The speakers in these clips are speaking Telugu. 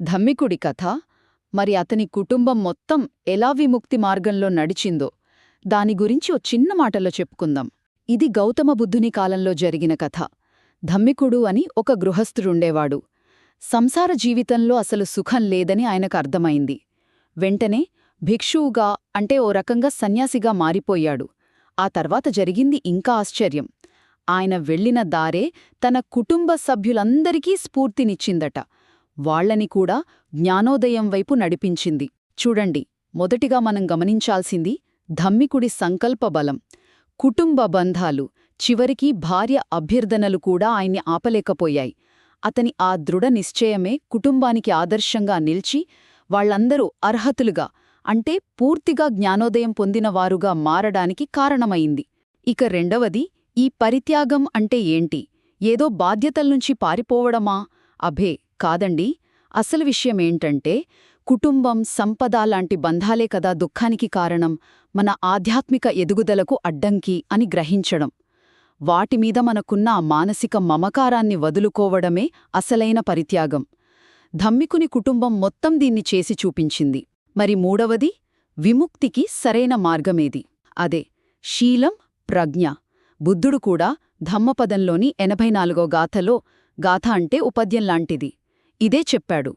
ధమ్మికుడి కథ, మరి అతని కుటుంబం మొత్తం ఎలా విముక్తి మార్గంలో నడిచిందో దాని గురించి ఓ చిన్న మాటలో చెప్పుకుందాం. ఇది గౌతమ బుద్ధుని కాలంలో జరిగిన కథ. ధమ్మికుడు అని ఒక గృహస్థుడుండేవాడు. సంసార జీవితంలో అసలు సుఖం లేదని ఆయనకు అర్థమైంది. వెంటనే భిక్షువుగా అంటే ఓ రకంగా సన్యాసిగా మారిపోయాడు. ఆ తర్వాత జరిగింది ఇంకా ఆశ్చర్యం. ఆయన వెళ్లిన దారే తన కుటుంబ సభ్యులందరికీ స్ఫూర్తినిచ్చిందట. వాళ్లని కూడా జ్ఞానోదయం వైపు నడిపించింది. చూడండి, మొదటిగా మనం గమనించాల్సింది ధమ్మికుడి సంకల్ప బలం. కుటుంబ బంధాలు, చివరికి భార్య అభ్యర్థనలు కూడా ఆయన్ని ఆపలేకపోయాయి. అతని ఆ దృఢ నిశ్చయమే కుటుంబానికి ఆదర్శంగా నిల్చి వాళ్లందరూ అర్హతులుగా అంటే పూర్తిగా జ్ఞానోదయం పొందినవారుగా మారడానికి కారణమైంది. ఇక రెండవది, ఈ పరిత్యాగం అంటే ఏంటి? ఏదో బాధ్యతల్నుంచి పారిపోవడమా? అభే కాదండి. అసలు విషయమేంటంటే కుటుంబం, సంపద లాంటి బంధాలే కదా దుఃఖానికి కారణం, మన ఆధ్యాత్మిక ఎదుగుదలకు అడ్డంకి అని గ్రహించడం. వాటిమీద మనకున్న మానసిక మమకారాన్ని వదులుకోవడమే అసలైన పరిత్యాగం. ధమ్మికుని కుటుంబం మొత్తం దీన్ని చేసి చూపించింది. మరి మూడవది, విముక్తికి సరైన మార్గమేది? అదే శీలం, ప్రజ్ఞ. బుద్ధుడు కూడా ధమ్మపదంలోని 84వ గాథలో, గాథ అంటే ఉపద్యంలాంటిది, ఇదే చెప్పాడు.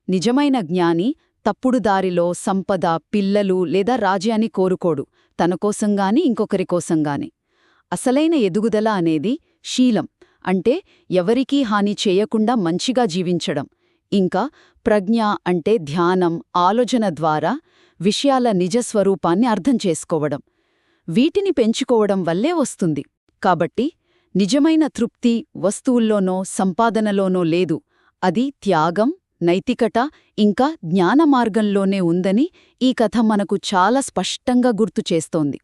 నిజమైన జ్ఞాని తప్పుడు దారిలో సంపద, పిల్లలు లేదా రాజ్యాన్ని కోరుకోడు, తనకోసంగాని ఇంకొకరికోసంగాని. అసలైన ఎదుగుదల అనేది శీలం అంటే ఎవరికీ హాని చేయకుండా మంచిగా జీవించడం. ఇంకా ప్రజ్ఞ అంటే ధ్యానం, ఆలోచన ద్వారా విషయాల నిజస్వరూపాన్ని అర్థం చేసుకోవడం. వీటిని పెంచుకోవడం వల్లే వస్తుంది. కాబట్టి నిజమైన తృప్తి వస్తువుల్లోనో సంపాదనలోనో లేదు, అది త్యాగం, నైతికత ఇంకా జ్ఞాన మార్గంలోనే ఉందని ఈ కథ మనకు చాలా స్పష్టంగా గుర్తుచేస్తోంది.